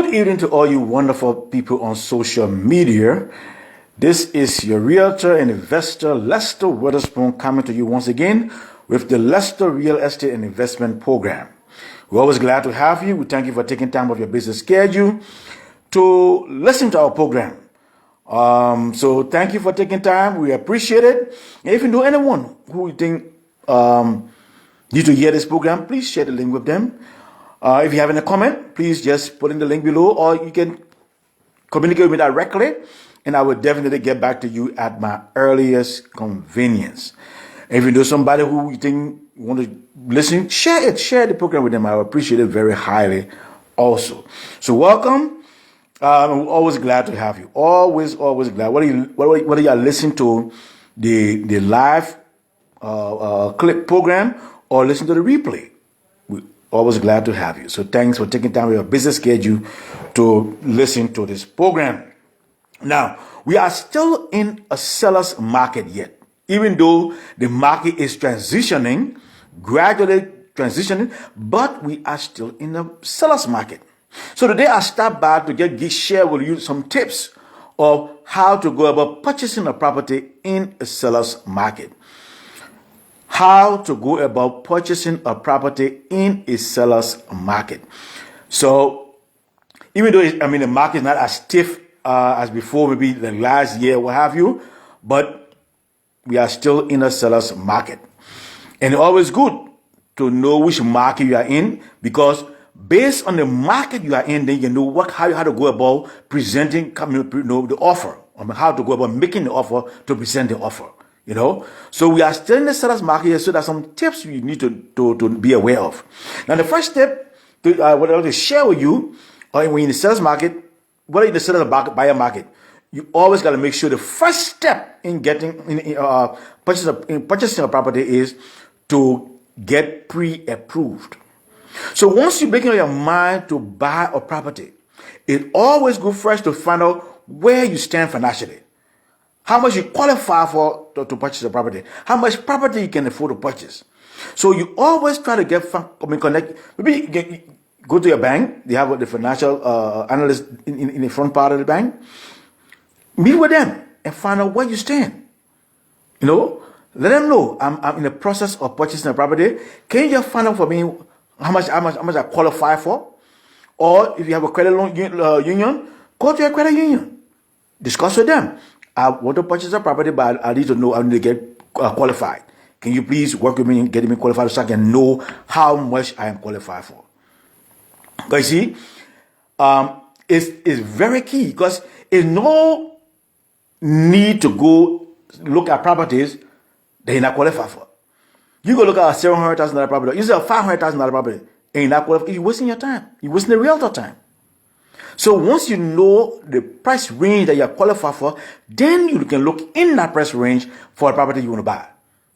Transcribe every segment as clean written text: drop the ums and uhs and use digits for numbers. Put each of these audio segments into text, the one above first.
Good evening to all you wonderful people on social media. This is your realtor and investor, Lester Witherspoon, coming to you once again with the Lester Real Estate and Investment Program. We're always glad to have you. We thank you for taking time of your busy schedule to listen to our program. So thank you for taking time. We appreciate it. And if you know anyone who you think need to hear this program, please share the link with them. If you have any comment, please just put in the link below, or you can communicate with me directly, and I will definitely get back to you at my earliest convenience. If you know somebody who you think want to listen, share the program with them. I will appreciate it very highly also. So welcome. I'm always glad to have you. Always glad. Whether you are listening to the live clip program or listen to the replay, we always glad to have you. So thanks for taking time with your busy schedule to listen to this program. Now, we are still in a seller's market yet. Even though the market is gradually transitioning, but we are still in a seller's market. So today I stopped by to share with you some tips of how to go about purchasing a property in a seller's market. How to go about purchasing a property in a seller's market. So even though the market is not as stiff as before, maybe the last year, what have you, but we are still in a seller's market. And it's always good to know which market you are in, because based on the market you are in, then you know how to go about presenting the offer, how to go about making the offer to present the offer. So we are still in the seller's market here, so there's some tips you need to be aware of. Now, the first tip what I want to share with you, when you're in the seller's market, whether in the seller's buyer market, you always got to make sure the first step in purchasing a property is to get pre-approved. So once you make up your mind to buy a property, it's always good first to find out where you stand financially. How much you qualify for to purchase a property. How much property you can afford to purchase. So you always try to connect. Maybe you go to your bank. They have the financial analyst in the front part of the bank. Meet with them and find out where you stand. Let them know I'm in the process of purchasing a property. Can you just find out for me how much I qualify for? Or if you have a credit loan union, go to your credit union. Discuss with them. I want to purchase a property, but I need to know, I need to get qualified. Can you please work with me and get me qualified so I can know how much I am qualified for? Because you see, it's very key, because there's no need to go look at properties that you're not qualified for. You go look at a $700,000 property, you see a $500,000 property, and you're not qualified. You're wasting your time. You're wasting the realtor time. So once you know the price range that you are qualified for, then you can look in that price range for a property you want to buy.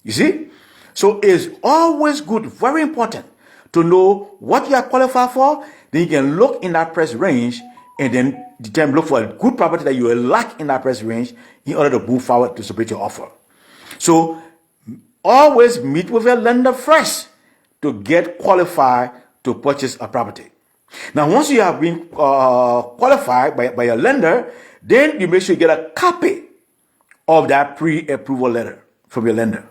You see? So it's always good, very important, to know what you are qualified for. Then you can look in that price range and then look for a good property that you will like in that price range in order to move forward to submit your offer. So always meet with your lender first to get qualified to purchase a property. Now, once you have been qualified by your lender, then you make sure you get a copy of that pre-approval letter from your lender.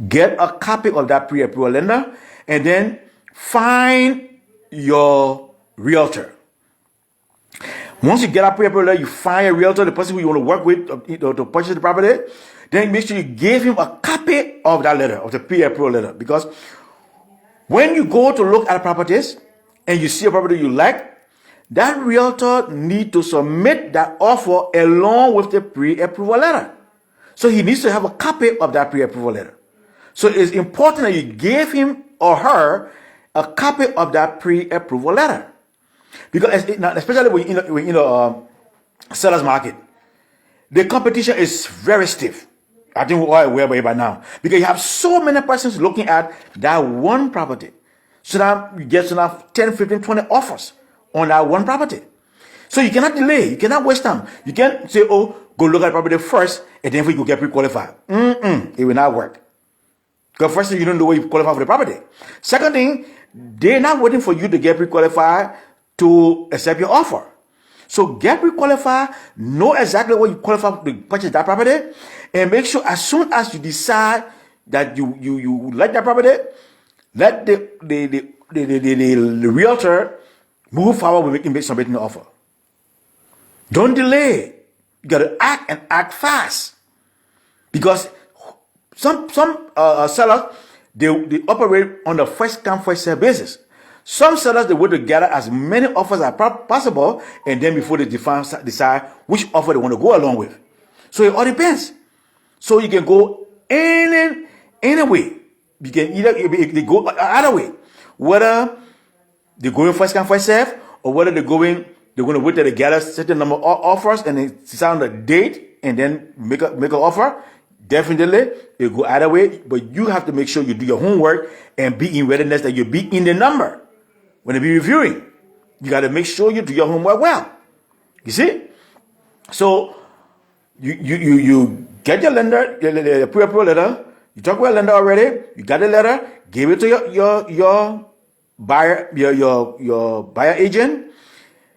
Get a copy of that pre-approval letter, and then find your realtor. Once you get a pre-approval letter, you find a realtor, the person who you want to work with to purchase the property. Then make sure you give him a copy of that letter, of the pre-approval letter, because when you go to look at properties and you see a property you like, that realtor need to submit that offer along with the pre-approval letter. So he needs to have a copy of that pre-approval letter. So it's important that you give him or her a copy of that pre-approval letter. Because especially when seller's market, the competition is very stiff. I think we're aware by now. Because you have so many persons looking at that one property. So now you get 10, 15, 20 offers on that one property. So you cannot delay. You cannot waste time. You can't say, go look at the property first, and then you go get pre-qualified. It will not work. Because first thing, you don't know where you qualify for the property. Second thing, they're not waiting for you to get pre-qualified to accept your offer. So get pre-qualified, know exactly what you qualify to purchase that property, and make sure as soon as you decide that you like that property, let the realtor move forward with submitting the offer. Don't delay. You got to act and act fast, because some sellers they operate on the first come first serve basis. Some sellers they want to gather as many offers as possible, and then before they decide which offer they want to go along with. So it all depends. So you can go any way. You can they go either way, whether they're going first come first serve, or whether they're going to wait till they gather certain number of offers and then decide on a date and then make an offer. Definitely, it go either way, but you have to make sure you do your homework and be in readiness that you be in the number when they be reviewing. You got to make sure you do your homework well. You see? So you get your lender, the pre-approval letter. You talk with a lender already. You got the letter. Give it to your buyer, your buyer agent.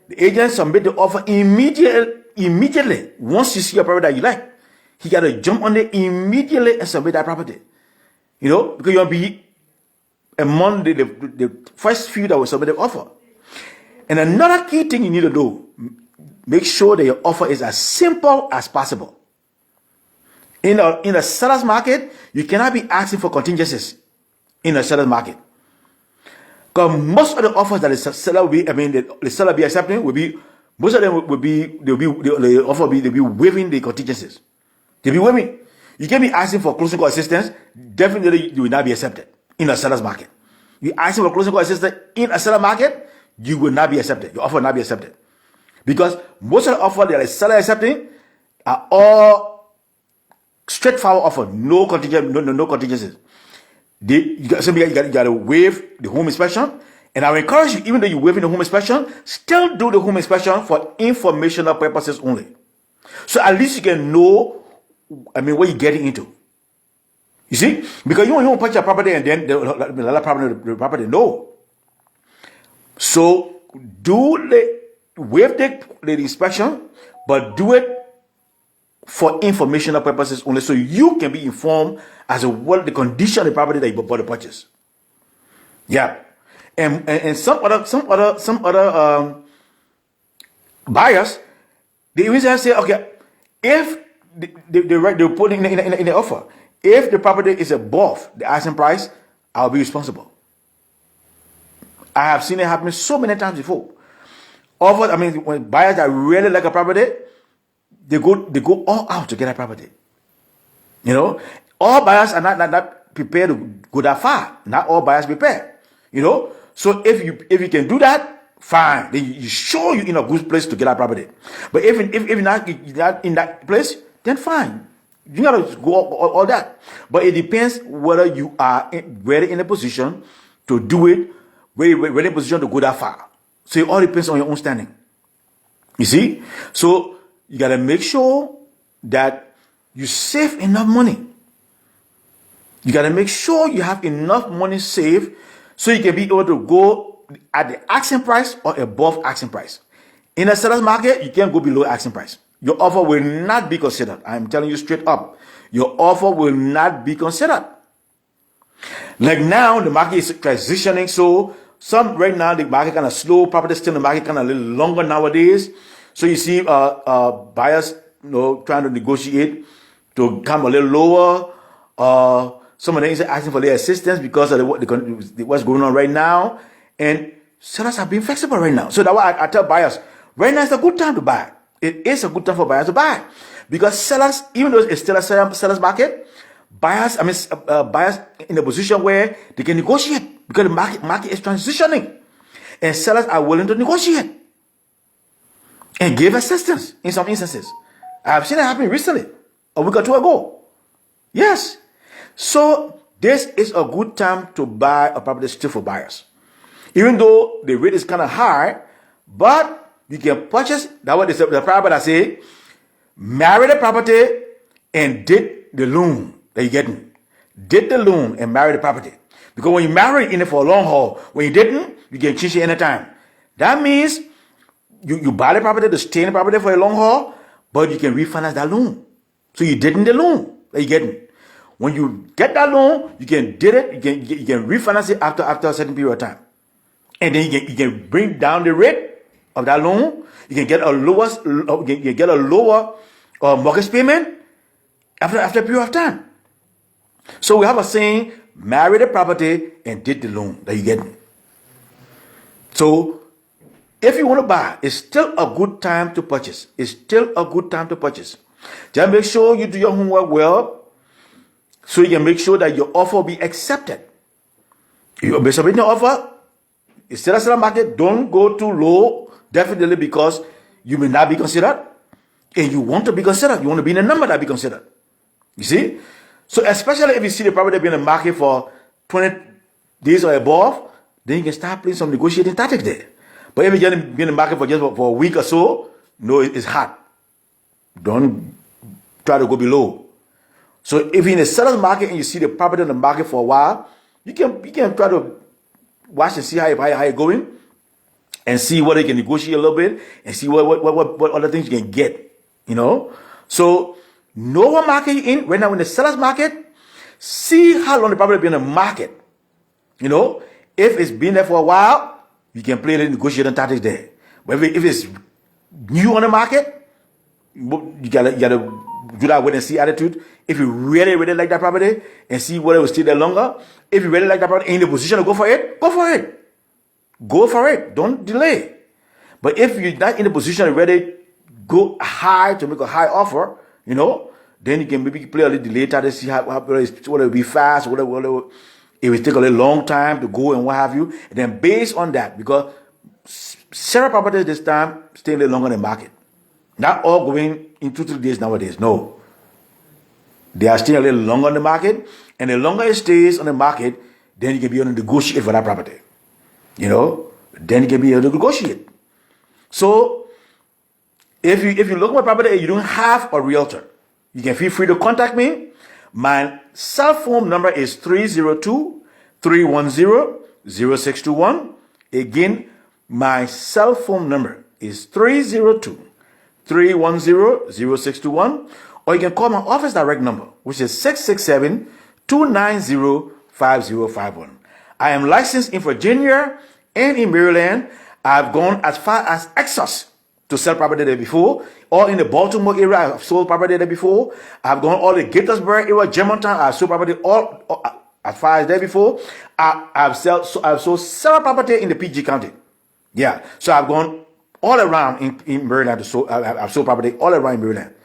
The agent submit the offer immediately. Once you see a property that you like, he got to jump on it immediately and submit that property. You know, because you want to be among the first few that will submit the offer. And another key thing you need to do, make sure that your offer is as simple as possible. In a seller's market, you cannot be asking for contingencies in a seller's market. Because most of the offers that the seller will be accepting will be, most of them will be, the offer will be waiving the contingencies. They'll be waiving. You can be asking for closing cost assistance, definitely you will not be accepted in a seller's market. You asking for closing cost assistance in a seller market, you will not be accepted. Your offer will not be accepted. Because most of the offers that the seller is accepting are all straightforward offer, no contingencies. You got to waive the home inspection. And I will encourage you, even though you're waiving the home inspection, still do the home inspection for informational purposes only. So at least you can know, what you're getting into. You see? Because you don't purchase a property and then the property, no. So waive the inspection, but do it for informational purposes only, so you can be informed as to what the condition of the property that you bought to purchase. Yeah, and some other buyers, they even say, okay, if they put in the offer, if the property is above the asking price, I'll be responsible. I have seen it happen so many times before. When buyers that really like a property, they go all out to get a property. You know, all buyers are not prepared to go that far. Not all buyers prepare. You know, so if you can do that, fine. Then you sure you're in a good place to get a property. But if you're not in that place, then fine. You gotta go all that. But it depends whether you are really in a position to do it, really in a position to go that far. So it all depends on your own standing. You see, so you got to make sure that you save enough money. You got to make sure you have enough money saved so you can be able to go at the asking price or above asking price. In a seller's market, you can't go below asking price. Your offer will not be considered. I'm telling you straight up. Your offer will not be considered. Like now, the market is transitioning. So right now, the market kind of slow. Property still in the market kind of a little longer nowadays. So you see buyers, trying to negotiate to come a little lower. Some of them are asking for their assistance because of what's going on right now. And sellers are being flexible right now. So that's why I tell buyers, right now is a good time to buy. It is a good time for buyers to buy. Because sellers, even though it's still a seller's market, buyers in a position where they can negotiate because the market is transitioning. And sellers are willing to negotiate and give assistance in some instances. I've seen it happen recently, a week or two ago. Yes. So this is a good time to buy a property still for buyers. Even though the rate is kind of high, but you can purchase, that's what the property I say, marry the property and did the loan that you're getting. Did the loan and marry the property. Because when you marry in it for a long haul, when you didn't, you can change it anytime. That means you buy the property to stay in the property for a long haul, but you can refinance that loan. So you didn't the loan that you getting. When you get that loan, you can did it. You can refinance it after a certain period of time, and then you can bring down the rate of that loan. You can get a lower mortgage payment after a period of time. So we have a saying: marry the property and did the loan that you getting. So if you want to buy, it's still a good time to purchase. It's still a good time to purchase. Just make sure you do your homework well, so you can make sure that your offer will be accepted. You be submitting your offer, it's still a seller market, don't go too low, definitely, because you may not be considered, and you want to be considered. You want to be in the number that be considered. You see? So especially if you see the property being in the market for 20 days or above, then you can start playing some negotiating tactics there. But if you're going to be in the market for just for a week or so, no, it's hot. Don't try to go below. So if you're in the seller's market and you see the property in the market for a while, you can try to watch and see how it's going, and see whether you can negotiate a little bit, and see what other things you can get. You know. So know what market you're in right now in the seller's market. See how long the property been in the market. You know, if it's been there for a while, you can play the negotiating tactics there. But if it's new on the market, you gotta do that wait and see attitude. If you really like that property and see whether it will stay there longer. If you really like that property, in the position to go for it, go for it. Go for it. Don't delay. But if you're not in the position to really go high to make a high offer, you know, then you can maybe play a little delay to see whether it will be fast, whether it will take a little long time to go and what have you. And then based on that, because several properties this time stay a little longer in the market. Not all going in 2-3 days nowadays. No. They are staying a little longer on the market. And the longer it stays on the market, then you can be able to negotiate for that property. You know? Then you can be able to negotiate. So, if you look at my property and you don't have a realtor, you can feel free to contact me. My cell phone number is 302-310-0621. Again, my cell phone number is 302-310-0621, or you can call my office direct number, which is 667-290-5051. I am licensed in Virginia and in Maryland. I've gone as far as Texas to sell property there before, or in the Baltimore area, I've sold property there before. I've gone all the Gaithersburg area, Germantown, I've sold property all as far as there before. I've sold several property in the PG County. Yeah, so I've gone all around in Maryland. I've sold property all around in Maryland.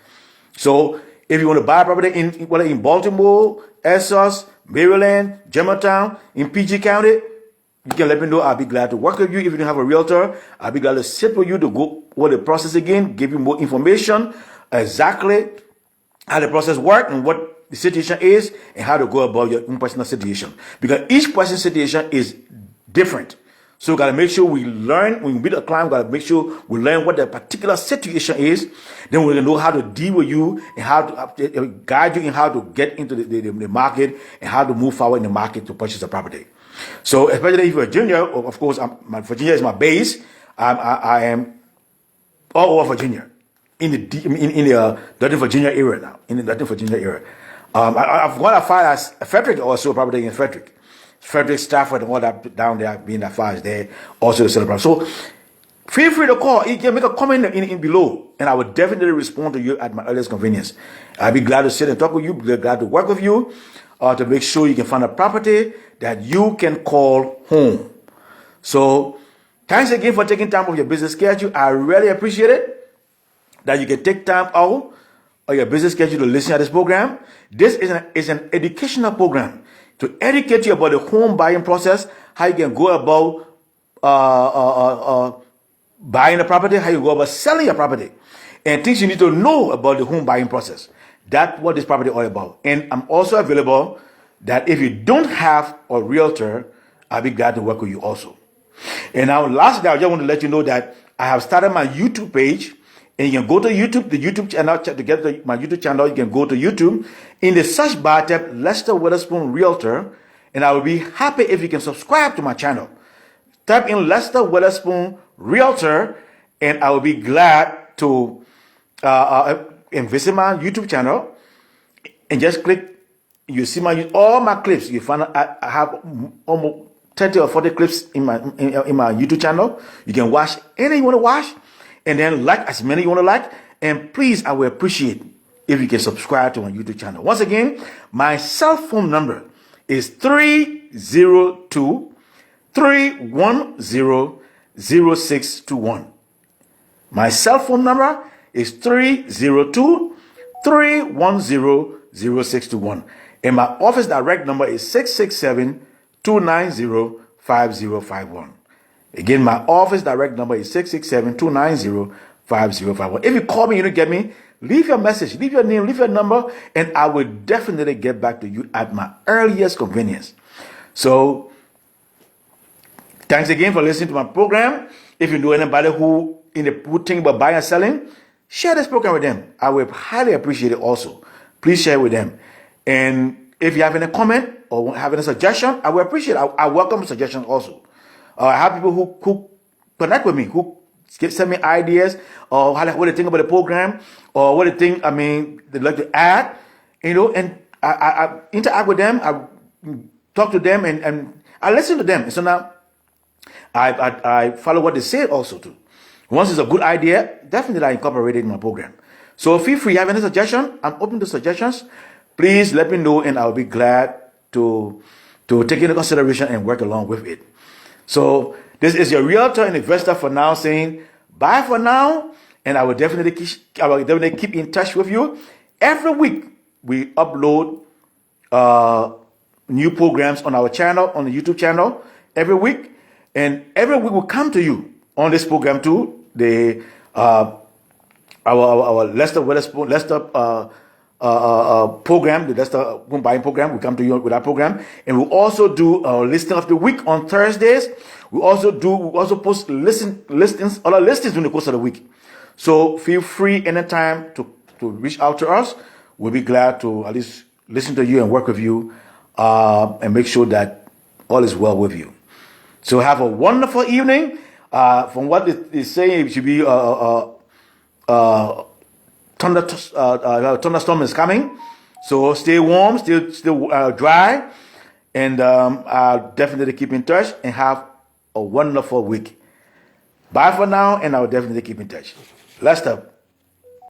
So if you want to buy property whether in Baltimore, Essex, Maryland, Germantown, in PG County, you can let me know. I'll be glad to work with you. If you don't have a realtor, I'll be glad to sit with you to go over the process again, give you more information, exactly how the process works and what the situation is and how to go about your own personal situation. Because each person's situation is different. So we got to make sure we learn, when we meet a client, we got to make sure we learn what the particular situation is. Then we're going to know how to deal with you and how to guide you in how to get into the market and how to move forward in the market to purchase a property. So especially if you're Virginia, of course, Virginia is my base. I am all over Virginia, in the Dayton, Virginia area now, in the Dayton, Virginia area. I've gone as far as Frederick, also property in Frederick, Stafford, and all that down there, being that far as there, also the celebrate. So feel free to call. You can make a comment in below, and I will definitely respond to you at my earliest convenience. I'll be glad to sit and talk with you, be glad to work with you, to make sure you can find a property that you can call home. So thanks again for taking time off your business schedule. I really appreciate it that you can take time out of your business schedule to listen to this program. This is an educational program to educate you about the home buying process, how you can go about buying a property, how you go about selling a property, and things you need to know about the home buying process. That's what this property is all about. And I'm also available that if you don't have a realtor, I'll be glad to work with you also. And now lastly, I just want to let you know that I have started my YouTube page. And you can go to YouTube, the YouTube channel, to get my YouTube channel. You can go to YouTube. In the search bar, type Lester Witherspoon Realtor. And I will be happy if you can subscribe to my channel. type in Lester Witherspoon Realtor, and I will be glad to and visit my YouTube channel and just click. You see all my clips. You find I have almost 30 or 40 clips in my YouTube channel. You can watch any you want to watch, and then like as many you want to like. And please, I will appreciate if you can subscribe to my YouTube channel. Once again, my cell phone number is 302-310-0621. My cell phone number is 302-310-0621. And my office direct number is 667-290-5051. Again, my office direct number is 667-290-5051. If you call me, you don't get me, leave your message, leave your name, leave your number, and I will definitely get back to you at my earliest convenience. So, thanks again for listening to my program. If you know anybody who think about buying and selling, share this program with them. I will highly appreciate it also. Please share it with them. And if you have any comment or have any suggestion, I will appreciate it. I welcome suggestions also. I have people who connect with me, who send me ideas or what they think about the program or what they think, they'd like to add, and I interact with them. I talk to them and I listen to them. And so now I follow what they say also too. Once it's a good idea, definitely I incorporate it in my program. So feel free, have any suggestion? I'm open to suggestions. Please let me know and I'll be glad to take into consideration and work along with it. So this is your realtor and investor for now saying bye for now, and I will definitely keep in touch with you. Every week we upload new programs on our channel, on the YouTube channel, every week, and every week we'll come to you on this program too. Our Lester Witherspoon program, the Lester Home Buying program. We come to you with our program, and we'll also do a listing of the week on Thursdays. We also post listings, other listings during the course of the week. So feel free anytime to reach out to us. We'll be glad to at least listen to you and work with you, and make sure that all is well with you. So have a wonderful evening. From what it is saying, it should be thunderstorm is coming, so stay warm, still dry, and I'll definitely keep in touch and have a wonderful week. Bye for now, and I'll definitely keep in touch. Lester.